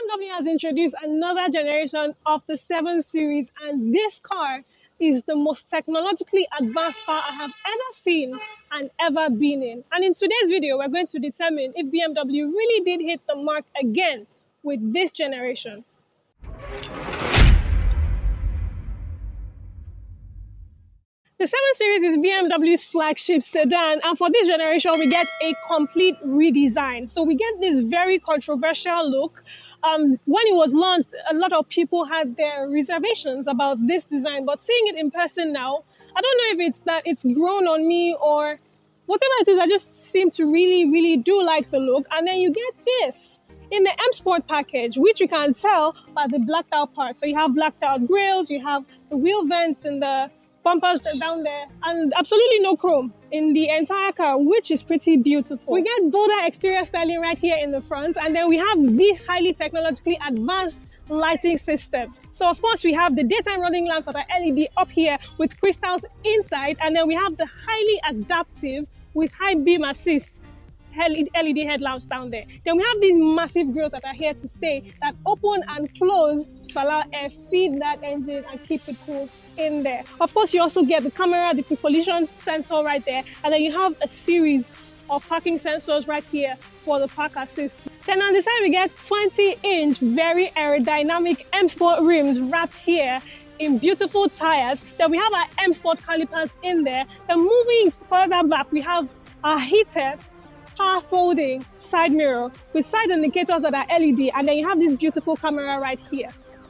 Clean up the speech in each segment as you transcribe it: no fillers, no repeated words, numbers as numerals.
BMW has introduced another generation of the 7 Series, and this car is the most technologically advanced car I have ever seen and ever been in. And in today's video, we're going to determine if BMW really did hit the mark again with this generation. The 7 Series is BMW's flagship sedan, and for this generation, we get a complete redesign. So we get this very controversial look. When it was launched, a lot of people had their reservations about this design, but seeing it in person now, I don't know if it's that it's grown on me or whatever it is. I just seem to really do like the look. And then you get this in the M Sport package, which you can tell by the blacked out parts. So you have blacked out grills, you have the wheel vents and the bumpers down there, and absolutely no chrome in the entire car, which is pretty beautiful. We get bolder exterior styling right here in the front, and then we have these highly technologically advanced lighting systems. So of course we have the daytime running lamps that are LED up here with crystals inside, and then we have the highly adaptive with high beam assist LED headlamps down there. Then we have these massive grills that are here to stay, that open and close to allow air feed that engine and keep it cool in there. Of course, you also get the camera, the pre-collision sensor right there, and then you have a series of parking sensors right here for the park assist. Then on the side we get 20-inch very aerodynamic M Sport rims wrapped here in beautiful tires. Then we have our M Sport calipers in there. Then moving further back, we have our heated power folding side mirror with side indicators that are LED, and then you have this beautiful camera right here.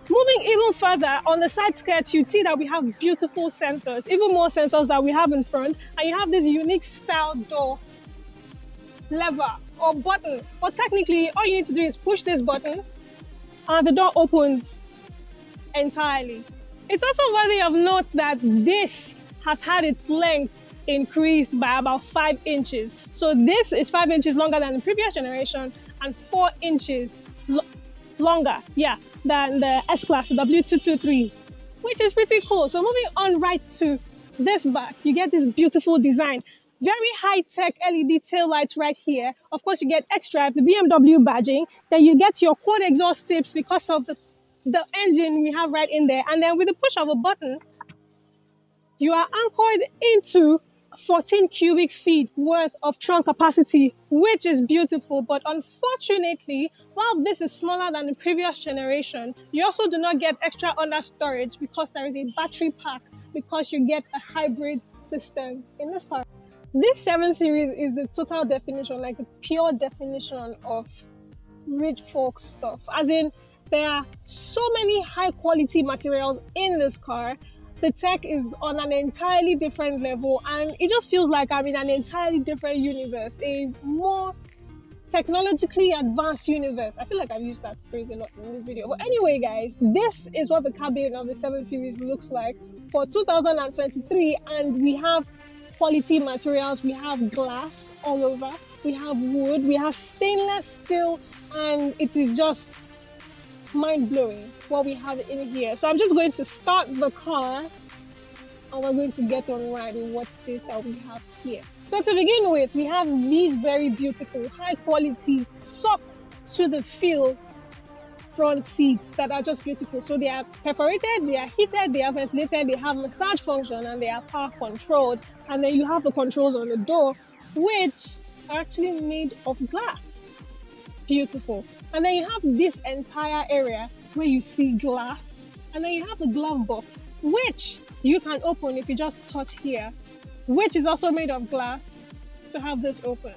Moving even further on the side skirts, you see that we have beautiful sensors, even more sensors that we have in front, and you have this unique style door lever or button. But technically, all you need to do is push this button and the door opens entirely. It's also worthy of note that this has had its length increased by about 5 inches. So this is 5 inches longer than the previous generation and 4 inches longer, than the S-Classe, the W223, which is pretty cool. So moving on right to this back, you get this beautiful design. Very high-tech LED tail lights right here. Of course, you get extra, the BMW badging. Then you get your quad exhaust tips because of the engine we have right in there. And then with the push of a button, you are anchored into 14 cubic feet worth of trunk capacity, which is beautiful. But unfortunately, while this is smaller than the previous generation, you also do not get extra under storage because there is a battery pack, because you get a hybrid system in this car. This 7 Series is the total definition, like the pure definition of rich folk stuff. As in, there are so many high quality materials in this car. The tech is on an entirely different level, and it just feels like I'm in an entirely different universe, a more technologically advanced universe. I feel like I've used that phrase a lot in this video. But anyway, guys, this is what the cabin of the 7 Series looks like for 2023, and we have quality materials. We have glass all over, we have wood, we have stainless steel, and it is just mind-blowing what we have in here. So I'm just going to start the car and we're going to get on right with what it is that we have here. So to begin with, we have these very beautiful, high quality, soft to the feel front seats that are just beautiful. So they are perforated, they are heated, they are ventilated, they have massage function, and they are power controlled. And then you have the controls on the door, which are actually made of glass. Beautiful. And then you have this entire area where you see glass, and then you have the glove box, which you can open if you just touch here, which is also made of glass to have this open.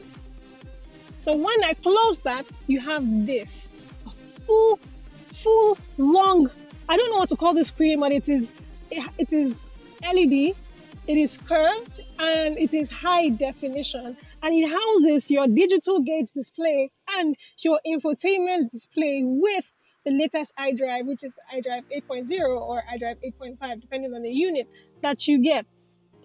So when I close that, you have this full long, I don't know what to call this screen, but it is LED, it is curved, and it is high definition, and it houses your digital gauge display and your infotainment display with the latest iDrive, which is iDrive 8.0 or iDrive 8.5, depending on the unit that you get.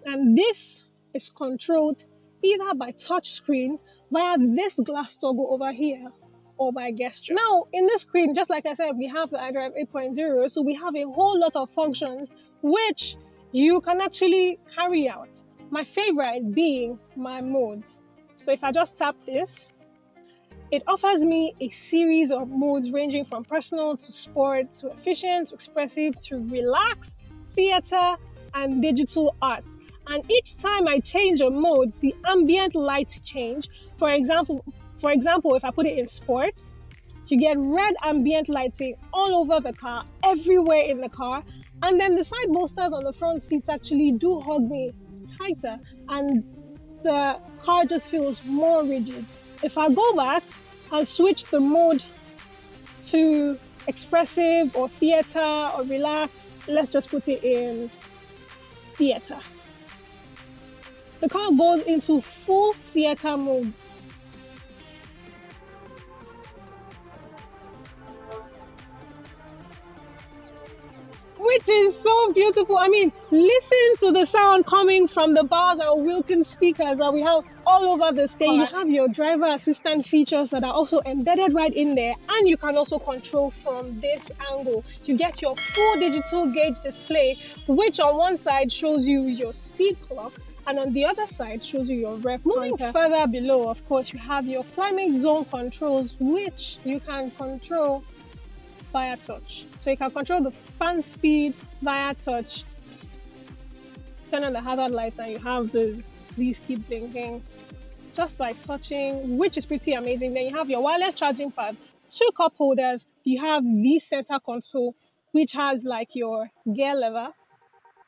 And this is controlled either by touch screen via this glass toggle over here, or by gesture. Now, in this screen, just like I said, we have the iDrive 8.0, so we have a whole lot of functions which you can actually carry out. My favorite being my modes. So if I just tap this, It offers me a series of modes ranging from personal to sport to efficient to expressive to relax, theater, and digital art. And each time I change a mode, the ambient lights change. For example, if I put it in sport, you get red ambient lighting all over the car, everywhere in the car. And then the side bolsters on the front seats actually do hug me tighter, and the car just feels more rigid. If I go back and switch the mode to expressive or theater or relax, let's just put it in theater. The car goes into full theater mode. Which is so beautiful. I mean, listen to the sound coming from the Bowers and Wilkins speakers that we have all over the stage. You have your driver assistant features that are also embedded right in there, and you can also control from this angle. You get your full digital gauge display, which on one side shows you your speed clock, and on the other side shows you your rev pointer. Moving further below, of course, you have your climate zone controls, which you can control via touch. So you can control the fan speed via touch. Turn on the hazard lights and you have these keep blinking just by touching, which is pretty amazing. Then you have your wireless charging pad, 2 cup holders. You have the center console, which has like your gear lever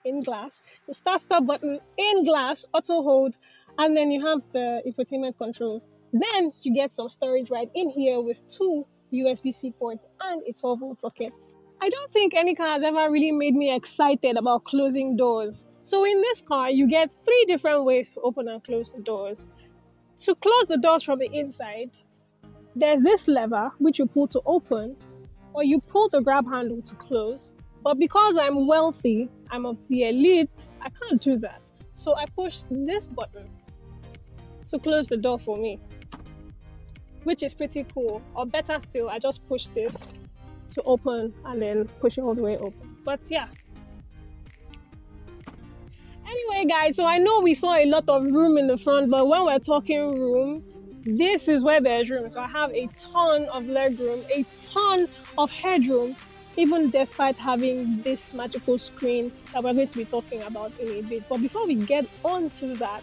in glass, the start button in glass, auto hold, and then you have the infotainment controls. Then you get some storage right in here with 2 USB-C ports and a 12-volt socket. I don't think any car has ever really made me excited about closing doors. So in this car, you get 3 different ways to open and close the doors. To close the doors from the inside, there's this lever which you pull to open, or you pull the grab handle to close. But because I'm wealthy, I'm of the elite, I can't do that. So I push this button to close the door for me, which is pretty cool. Or better still, I just push this to open and then push it all the way open. But yeah. Anyway, guys, so I know we saw a lot of room in the front, but when we're talking room, this is where there's room. So I have a ton of leg room, a ton of headroom, even despite having this magical screen that we're going to be talking about in a bit. But before we get on to that,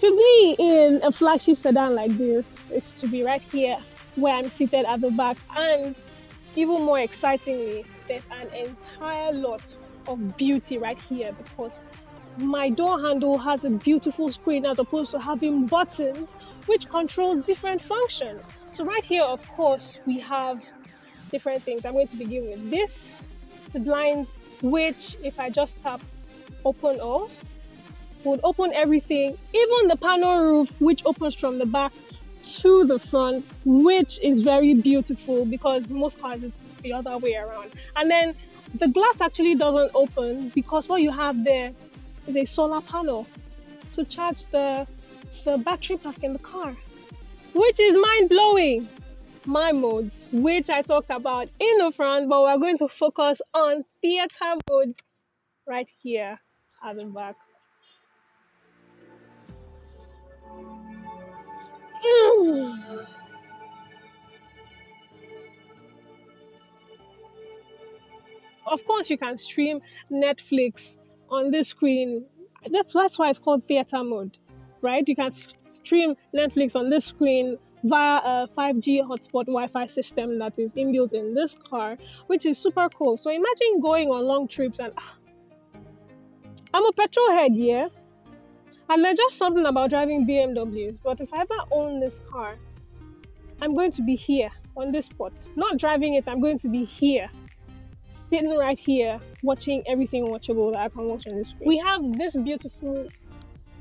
to be in a flagship sedan like this is to be right here where I'm seated at the back, and even more excitingly, there's an entire lot of beauty right here because my door handle has a beautiful screen as opposed to having buttons which control different functions. So right here, of course, we have different things. I'm going to begin with this, the blinds, which if I just tap open off, would open everything, even the panel roof, which opens from the back to the front, which is very beautiful because most cars it's the other way around. And then the glass actually doesn't open because what you have there is a solar panel to charge the battery pack in the car, which is mind-blowing. My modes, which I talked about in the front, but we're going to focus on theater mode right here at the back. Of course, you can stream Netflix on this screen. That's why it's called theater mode, right? You can stream Netflix on this screen via a 5G hotspot Wi-Fi system that is inbuilt in this car, which is super cool. So imagine going on long trips and I'm a petrol head, yeah? And there's just something about driving BMWs, but if I ever own this car, I'm going to be here on this spot. Not driving it, I'm going to be here, sitting right here, watching everything watchable that I can watch on this screen. We have this beautiful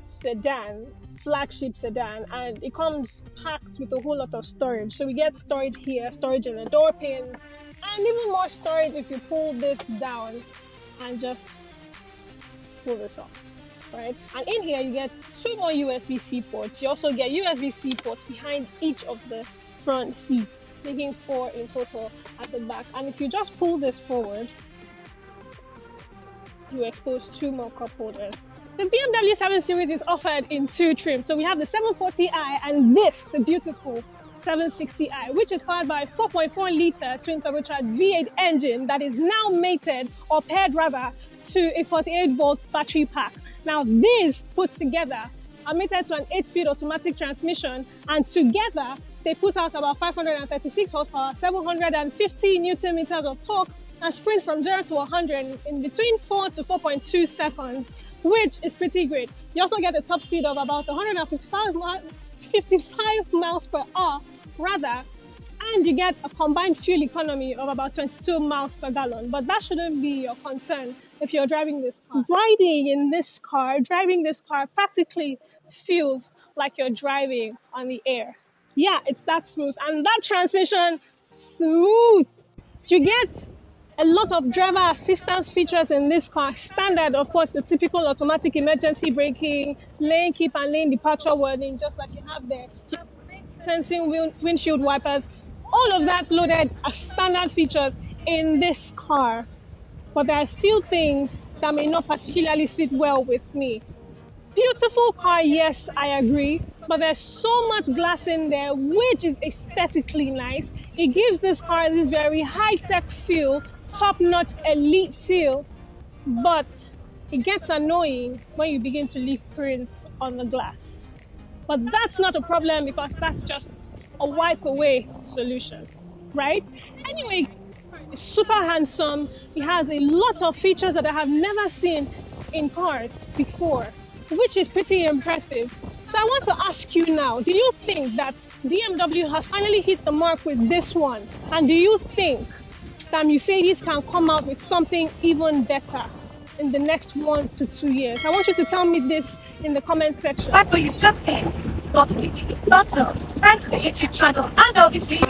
sedan, flagship sedan, and it comes packed with a whole lot of storage. So we get storage here, storage in the door pins, and even more storage if you pull this down and just pull this off, right? And in here you get 2 more USB-C ports. You also get USB-C ports behind each of the front seats, making 4 in total at the back. And if you just pull this forward, you expose 2 more cup holders. The BMW 7 Series is offered in 2 trims. So we have the 740i and this, the beautiful 760i, which is powered by a 4.4-liter twin turbocharged V8 engine that is now mated, or paired rather, to a 48-volt battery pack. Now, these put together are mated to an 8-speed automatic transmission, and together they put out about 536 horsepower, 750 newton meters of torque, and sprint from 0 to 100 in between 4 to 4.2 seconds, which is pretty great. You also get a top speed of about 155 miles per hour, rather, and you get a combined fuel economy of about 22 miles per gallon. But that shouldn't be your concern if you're driving this car. Driving this car practically feels like you're driving on the air. Yeah, it's that smooth, and that transmission, smooth. You get a lot of driver assistance features in this car. Standard, of course, the typical automatic emergency braking, lane keep and lane departure warning, just like you have there. You have sensing windshield wipers, all of that loaded as standard features in this car. But there are a few things that may not particularly sit well with me. Beautiful car, yes, I agree, but there's so much glass in there, which is aesthetically nice. It gives this car this very high-tech feel, top-notch elite feel, but it gets annoying when you begin to leave prints on the glass. But that's not a problem, because that's just a wipe-away solution, right? Anyway, it's super handsome. It has a lot of features that I have never seen in cars before, which is pretty impressive. So I want to ask you now, do you think that BMW has finally hit the mark with this one? And do you think that Mercedes can come out with something even better in the next 1 to 2 years? I want you to tell me this in the comment section. That's what you just said. Subscribe to the YouTube channel, and obviously